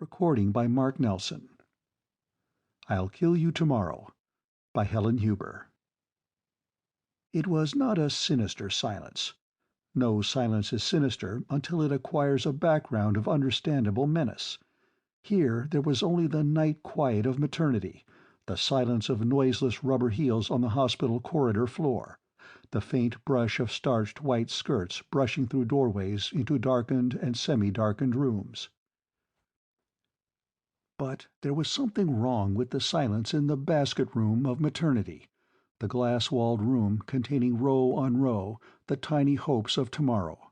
Recording by Mark Nelson. I'll Kill You Tomorrow by Helen Huber. It was not a sinister silence. No silence is sinister until it acquires a background of understandable menace. Here there was only the night quiet of maternity, the silence of noiseless rubber heels on the hospital corridor floor, the faint brush of starched white skirts brushing through doorways into darkened and semi-darkened rooms. But there was something wrong with the silence in the basket room of maternity, the glass-walled room containing row on row the tiny hopes of tomorrow.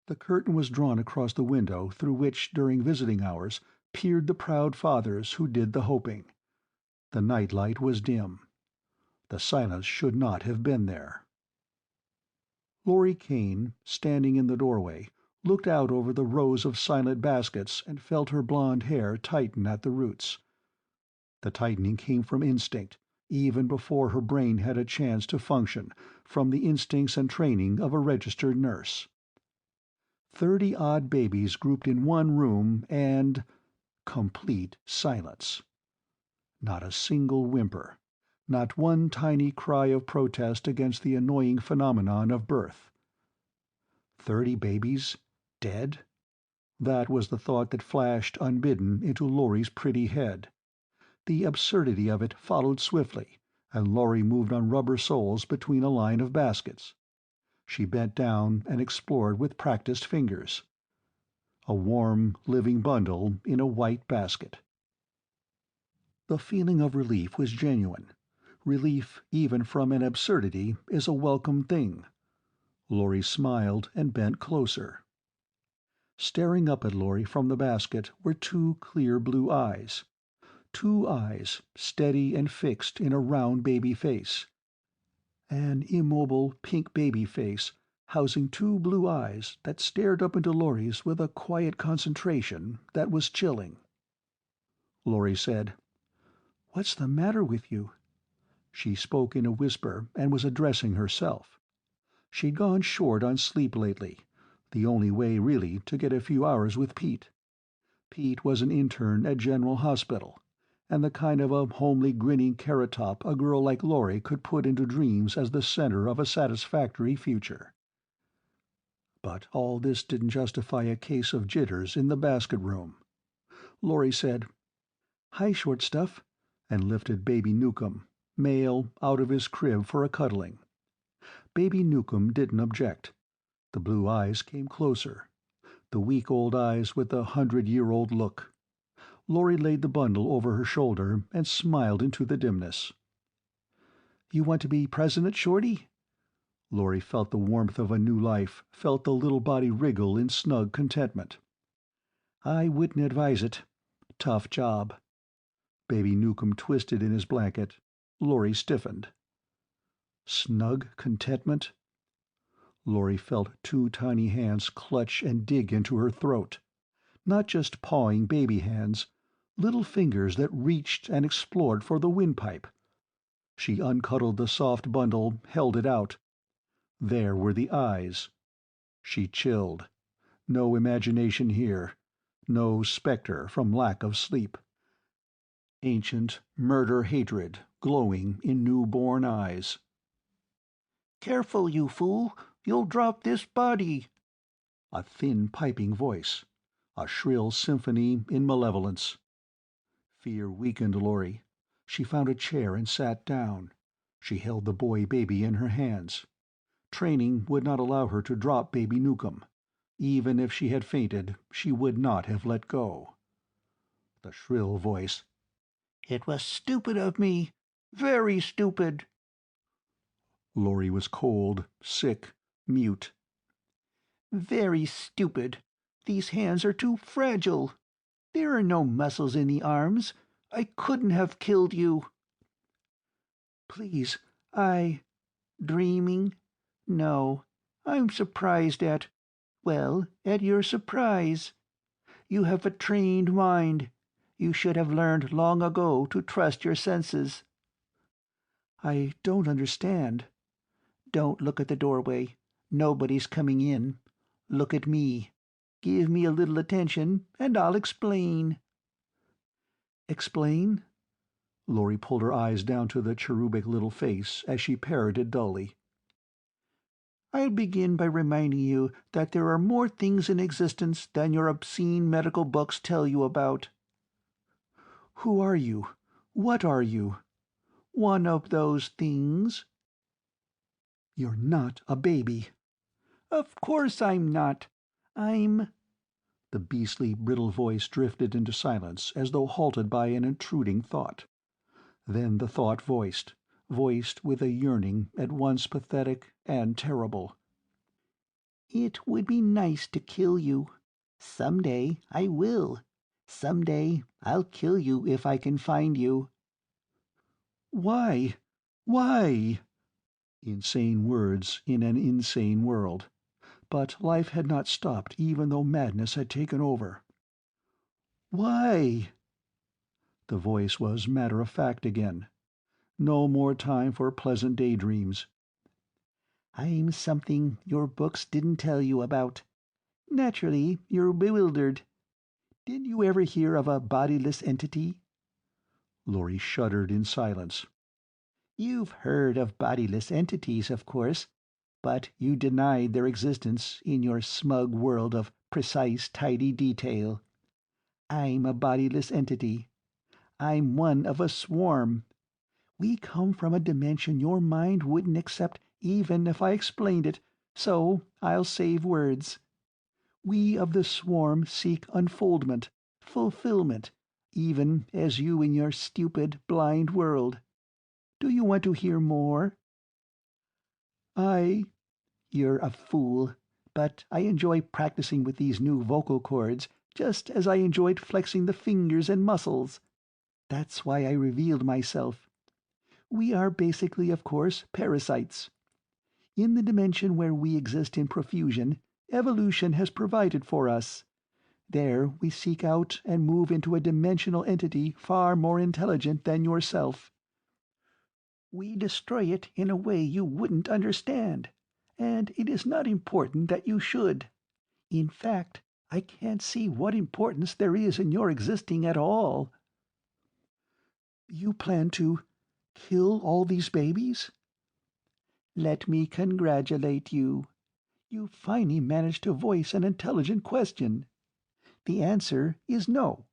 The curtain was drawn across the window through which, during visiting hours, peered the proud fathers who did the hoping. The night light was dim. The silence should not have been there. Laurie Kane, standing in the doorway, looked out over the rows of silent baskets and felt her blonde hair tighten at the roots. The tightening came from instinct, even before her brain had a chance to function, from the instincts and training of a registered nurse. 30-odd babies grouped in one room and complete silence. Not a single whimper, not one tiny cry of protest against the annoying phenomenon of birth. 30 babies dead? That was the thought that flashed unbidden into Laurie's pretty head. The absurdity of it followed swiftly, and Laurie moved on rubber soles between a line of baskets. She bent down and explored with practiced fingers. A warm, living bundle in a white basket. The feeling of relief was genuine. Relief, even from an absurdity, is a welcome thing. Laurie smiled and bent closer. Staring up at Laurie from the basket were two clear blue eyes. Two eyes, steady and fixed in a round baby face. An immobile pink baby face, housing two blue eyes that stared up into Laurie's with a quiet concentration that was chilling. Laurie said, "What's the matter with you?" She spoke in a whisper and was addressing herself. She'd gone short on sleep lately, the only way, really, to get a few hours with Pete. Pete was an intern at General Hospital, and the kind of a homely grinning carrot top a girl like Laurie could put into dreams as the center of a satisfactory future. But all this didn't justify a case of jitters in the basket room. Laurie said, "Hi, short stuff," and lifted Baby Newcomb, male, out of his crib for a cuddling. Baby Newcomb didn't object. The blue eyes came closer, the weak old eyes with the 100-year-old look. Laurie laid the bundle over her shoulder and smiled into the dimness. "You want to be president, Shorty?" Laurie felt the warmth of a new life, felt the little body wriggle in snug contentment. "I wouldn't advise it. Tough job." Baby Newcomb twisted in his blanket. Laurie stiffened. Snug contentment? Laurie felt two tiny hands clutch and dig into her throat. Not just pawing baby hands, little fingers that reached and explored for the windpipe. She uncuddled the soft bundle, held it out. There were the eyes. She chilled. No imagination here. No specter from lack of sleep. Ancient murder-hatred glowing in newborn eyes. "Careful, you fool! You'll drop this body!" A thin piping voice. A shrill symphony in malevolence. Fear weakened Laurie. She found a chair and sat down. She held the boy baby in her hands. Training would not allow her to drop Baby Newcomb. Even if she had fainted, she would not have let go. The shrill voice. "It was stupid of me. Very stupid." Laurie was cold, sick, mute. "Very stupid. These hands are too fragile. There are no muscles in the arms. I couldn't have killed you." "Please, dreaming? No. I'm surprised at your surprise. You have a trained mind. You should have learned long ago to trust your senses." "I don't understand." "Don't look at the doorway. Nobody's coming in. Look at me. give me a little attention, and I'll explain." "Explain?" Laurie pulled her eyes down to the cherubic little face as she parroted dully. "I'll begin by reminding you that there are more things in existence than your obscene medical books tell you about." "Who are you? What are you?" "One of those things." "You're not a baby." "Of course I'm not. I'm—" The beastly, brittle voice drifted into silence as though halted by an intruding thought. Then the thought voiced with a yearning at once pathetic and terrible. "It would be nice to kill you. Some day I will. Some day I'll kill you if I can find you." "Why? Why?" Insane words in an insane world. But life had not stopped even though madness had taken over. "Why?" The voice was matter-of-fact again. No more time for pleasant daydreams. "I'm something your books didn't tell you about. Naturally, you're bewildered. Didn't you ever hear of a bodiless entity?" Laurie shuddered in silence. "You've heard of bodiless entities, of course, but you denied their existence in your smug world of precise, tidy detail. I'm a bodiless entity. I'm one of a swarm. We come from a dimension your mind wouldn't accept even if I explained it, so I'll save words. We of the swarm seek unfoldment, fulfillment, even as you in your stupid, blind world. Do you want to hear more?" "You're a fool, but I enjoy practicing with these new vocal cords just as I enjoyed flexing the fingers and muscles. That's why I revealed myself. We are basically, of course, parasites. In the dimension where we exist in profusion, evolution has provided for us. There we seek out and move into a dimensional entity far more intelligent than yourself. We destroy it in a way you wouldn't understand, and it is not important that you should. In fact, I can't see what importance there is in your existing at all." "You plan to kill all these babies?" "Let me congratulate you. You finally managed to voice an intelligent question. The answer is no.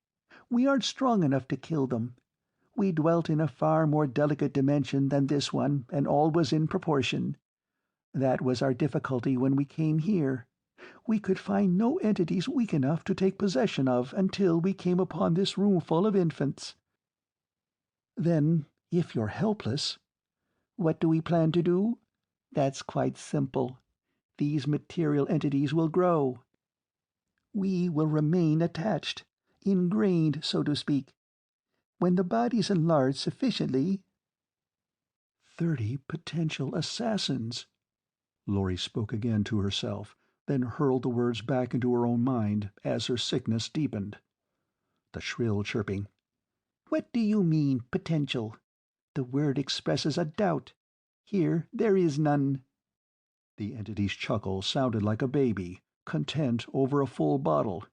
We aren't strong enough to kill them. We dwelt in a far more delicate dimension than this one, and all was in proportion. That was our difficulty when we came here. We could find no entities weak enough to take possession of until we came upon this roomful of infants." "Then, if you're helpless—" "What do we plan to do? That's quite simple. These material entities will grow. We will remain attached, ingrained, so to speak. When the body's enlarged sufficiently—" 30 potential assassins. Laurie spoke again to herself, then hurled the words back into her own mind as her sickness deepened. The shrill chirping. "What do you mean, potential? The word expresses a doubt. Here there is none." The entity's chuckle sounded like a baby, content over a full bottle.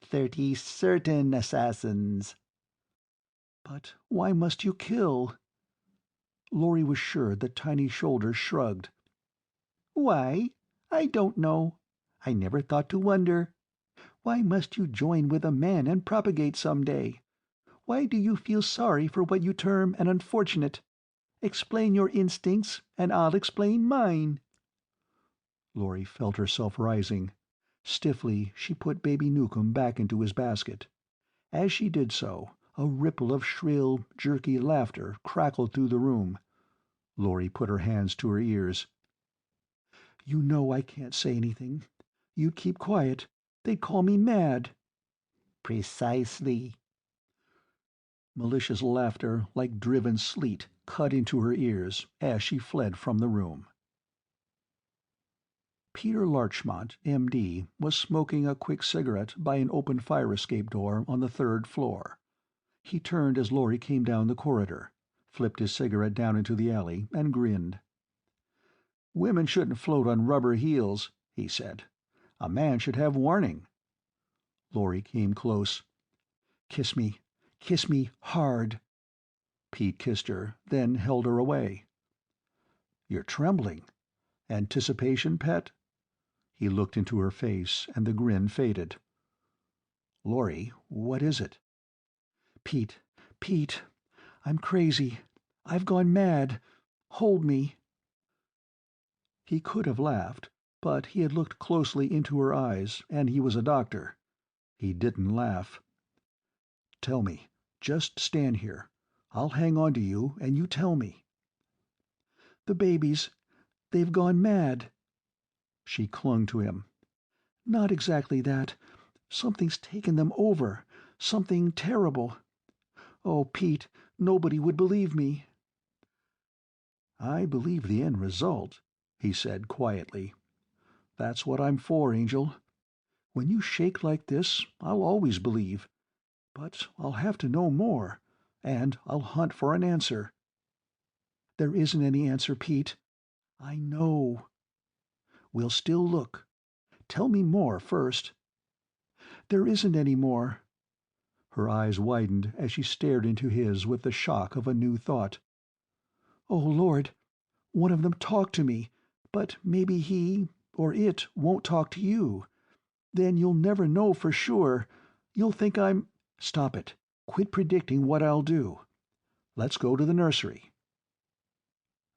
30 certain assassins." "But why must you kill?" Laurie was sure the tiny shoulders shrugged. "Why? I don't know. I never thought to wonder. Why must you join with a man and propagate some day? Why do you feel sorry for what you term an unfortunate? Explain your instincts, and I'll explain mine." Laurie felt herself rising. Stiffly she put baby Newcomb back into his basket. As she did so, a ripple of shrill, jerky laughter crackled through the room. Laurie put her hands to her ears. "You know I can't say anything. You'd keep quiet. They'd call me mad." "Precisely." Malicious laughter, like driven sleet, cut into her ears as she fled from the room. Peter Larchmont, M.D., was smoking a quick cigarette by an open fire-escape door on the 3rd floor. He turned as Laurie came down the corridor, flipped his cigarette down into the alley, and grinned. "Women shouldn't float on rubber heels," he said. A man should have warning. Laurie came close. "Kiss me. Kiss me hard." Pete kissed her, then held her away. "You're trembling. Anticipation, pet?" He looked into her face, and the grin faded. "Laurie, what is it?" "Pete, Pete, I'm crazy. I've gone mad. Hold me." He could have laughed, but he had looked closely into her eyes, and he was a doctor. He didn't laugh. "Tell me. Just stand here. I'll hang on to you, and you tell me." "The babies, they've gone mad." She clung to him. "Not exactly that. Something's taken them over. Something terrible. Oh, Pete, nobody would believe me." "I believe the end result," he said quietly. "That's what I'm for, Angel. When you shake like this, I'll always believe. But I'll have to know more, and I'll hunt for an answer." "There isn't any answer, Pete. I know." "We'll still look. Tell me more first." "There isn't any more." Her eyes widened as she stared into his with the shock of a new thought. "Oh, Lord, one of them talked to me, but maybe he, or it, won't talk to you. Then you'll never know for sure. You'll think I'm—" "Stop it. Quit predicting what I'll do. Let's go to the nursery."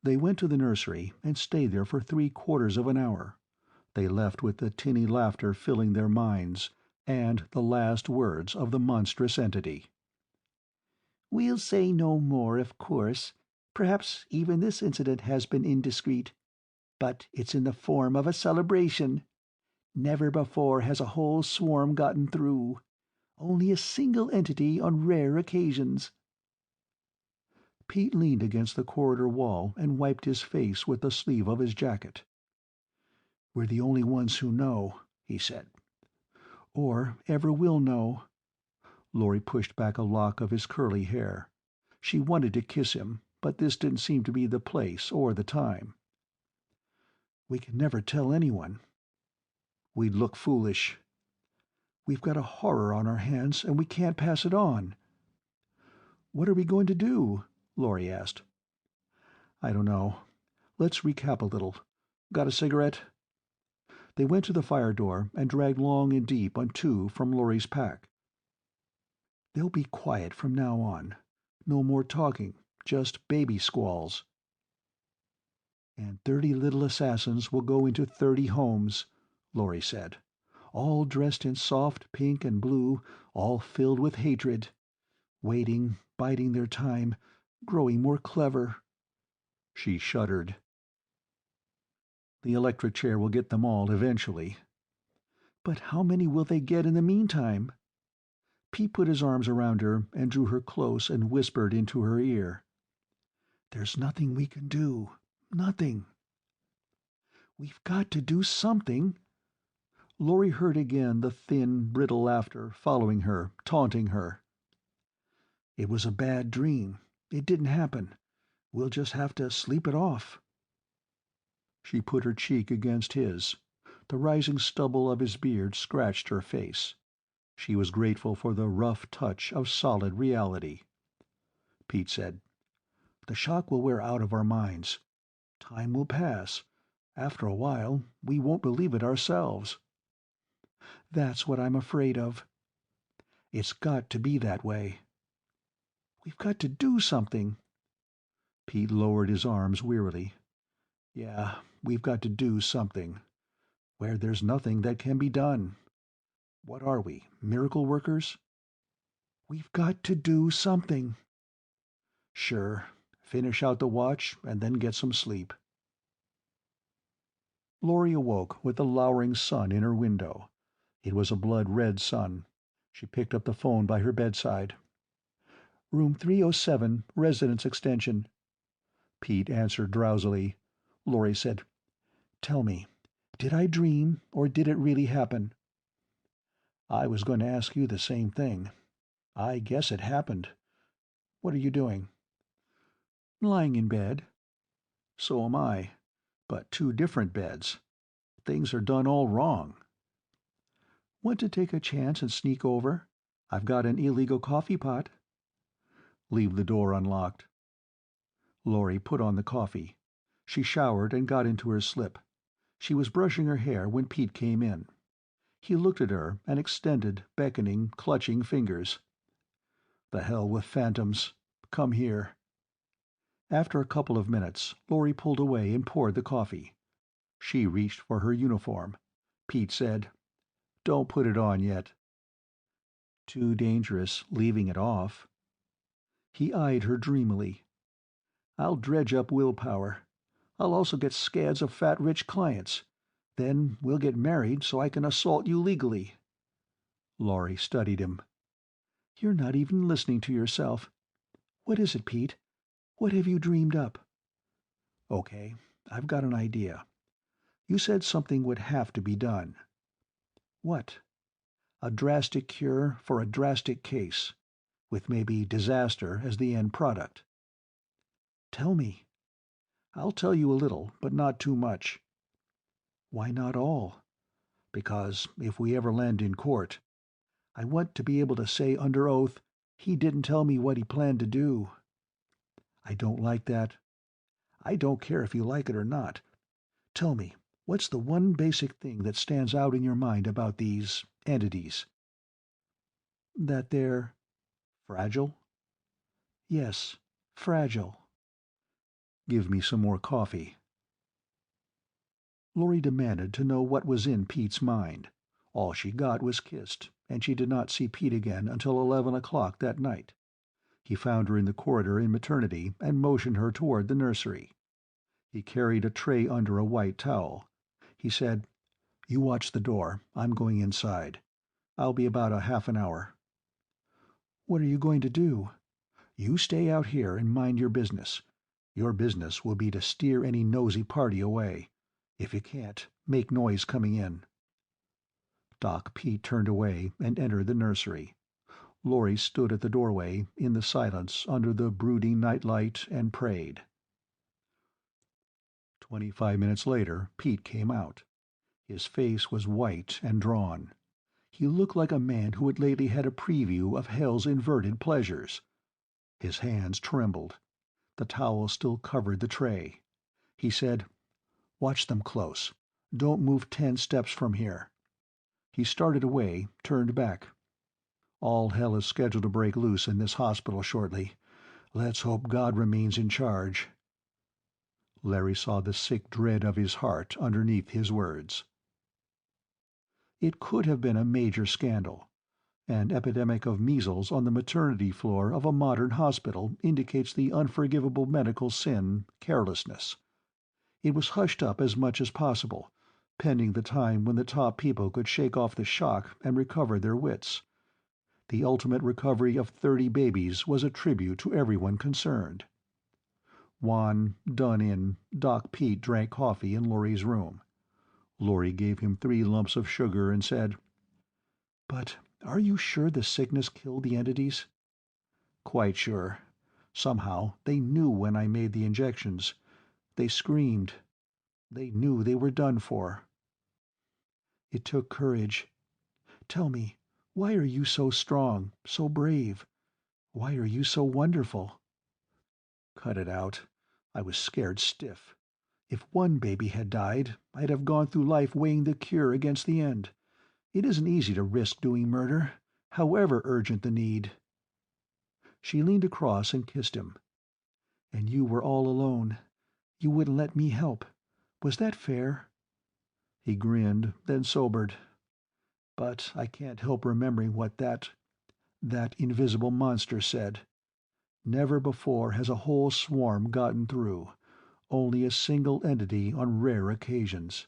They went to the nursery and stayed there for 3/4 of an hour. They left with the tinny laughter filling their minds, and the last words of the monstrous entity. "We'll say no more, of course. Perhaps even this incident has been indiscreet. But it's in the form of a celebration. Never before has a whole swarm gotten through. Only a single entity on rare occasions." Pete leaned against the corridor wall and wiped his face with the sleeve of his jacket. "We're the only ones who know," he said. "Or ever will know." Laurie pushed back a lock of his curly hair. She wanted to kiss him, but this didn't seem to be the place or the time. "We can never tell anyone." "We'd look foolish." "We've got a horror on our hands, and we can't pass it on." "What are we going to do?" Laurie asked. "I don't know. Let's recap a little. Got a cigarette?" They went to the fire door and dragged long and deep on 2 from Laurie's pack. "They'll be quiet from now on. No more talking, just baby squalls." "And 30 little assassins will go into 30 homes," Laurie said. "All dressed in soft pink and blue, all filled with hatred. Waiting, biding their time, growing more clever." She shuddered. "The electric chair will get them all eventually." "But how many will they get in the meantime?" Pete put his arms around her and drew her close and whispered into her ear. "There's nothing we can do. Nothing." "We've got to do something." Laurie heard again the thin, brittle laughter following her, taunting her. "It was a bad dream. It didn't happen. We'll just have to sleep it off." She put her cheek against his. The rising stubble of his beard scratched her face. She was grateful for the rough touch of solid reality. Pete said, "The shock will wear out of our minds. Time will pass. After a while, we won't believe it ourselves." "That's what I'm afraid of." "It's got to be that way." "We've got to do something." Pete lowered his arms wearily. "Yeah, we've got to do something. Where there's nothing that can be done. What are we, miracle workers?" "We've got to do something." "Sure. Finish out the watch and then get some sleep." Laurie awoke with the lowering sun in her window. It was a blood-red sun. She picked up the phone by her bedside. "Room 307, residence extension." Pete answered drowsily. Laurie said, "Tell me, did I dream, or did it really happen?" "I was going to ask you the same thing. I guess it happened. What are you doing?" "Lying in bed." "So am I. But 2 different beds. Things are done all wrong." Want to take a chance and sneak over? I've got an illegal coffee pot." "Leave the door unlocked." Laurie put on the coffee. She showered and got into her slip. She was brushing her hair when Pete came in. He looked at her and extended, beckoning, clutching fingers. "The hell with phantoms. Come here." After a couple of minutes, Laurie pulled away and poured the coffee. She reached for her uniform. Pete said, "Don't put it on yet." "Too dangerous, leaving it off." He eyed her dreamily. "I'll dredge up willpower. I'll also get scads of fat rich clients. Then we'll get married so I can assault you legally." Laurie studied him. "You're not even listening to yourself. What is it, Pete? What have you dreamed up?" "Okay, I've got an idea. You said something would have to be done." "What?" "A drastic cure for a drastic case, with maybe disaster as the end product." "Tell me." "I'll tell you a little, but not too much." "Why not all?" "Because if we ever land in court, I want to be able to say under oath, 'He didn't tell me what he planned to do.'" "I don't like that." "I don't care if you like it or not. Tell me, what's the one basic thing that stands out in your mind about these entities?" "That they're—" "Fragile?" "Yes, fragile." "Give me some more coffee." Laurie demanded to know what was in Pete's mind. All she got was kissed, and she did not see Pete again until 11 o'clock that night. He found her in the corridor in maternity and motioned her toward the nursery. He carried a tray under a white towel. He said, "You watch the door. I'm going inside. I'll be about a half an hour." "What are you going to do?" "You stay out here and mind your business. Your business will be to steer any nosy party away. If you can't, make noise coming in." Doc Pete turned away and entered the nursery. Laurie stood at the doorway, in the silence under the brooding nightlight, and prayed. 25 minutes later, Pete came out. His face was white and drawn. He looked like a man who had lately had a preview of hell's inverted pleasures. His hands trembled. The towel still covered the tray. He said, "Watch them close. Don't move 10 steps from here." He started away, turned back. "All hell is scheduled to break loose in this hospital shortly. Let's hope God remains in charge." Larry saw the sick dread of his heart underneath his words. It could have been a major scandal. An epidemic of measles on the maternity floor of a modern hospital indicates the unforgivable medical sin, carelessness. It was hushed up as much as possible, pending the time when the top people could shake off the shock and recover their wits. The ultimate recovery of 30 babies was a tribute to everyone concerned. Wan, done-in, Doc Pete drank coffee in Laurie's room. Laurie gave him 3 lumps of sugar and said, "But are you sure the sickness killed the entities?" "Quite sure. Somehow they knew when I made the injections. They screamed. They knew they were done for." "It took courage. Tell me, why are you so strong, so brave? Why are you so wonderful?" "Cut it out. I was scared stiff. If one baby had died, I'd have gone through life weighing the cure against the end. It isn't easy to risk doing murder, however urgent the need." She leaned across and kissed him. "And you were all alone. You wouldn't let me help. Was that fair?" He grinned, then sobered. "But I can't help remembering what that invisible monster said. Never before has a whole swarm gotten through. Only a single entity on rare occasions."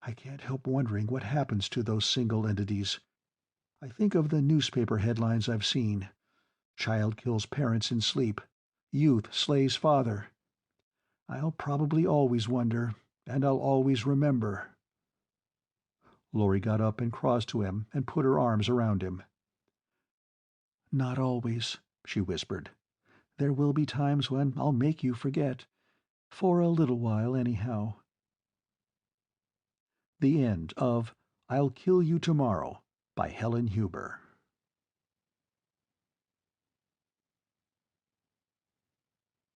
"I can't help wondering what happens to those single entities. I think of the newspaper headlines I've seen. Child kills parents in sleep. Youth slays father. I'll probably always wonder, and I'll always remember." Laurie got up and crossed to him and put her arms around him. "Not always," she whispered. "There will be times when I'll make you forget. For a little while, anyhow." The end of I'll Kill You Tomorrow by Helen Huber.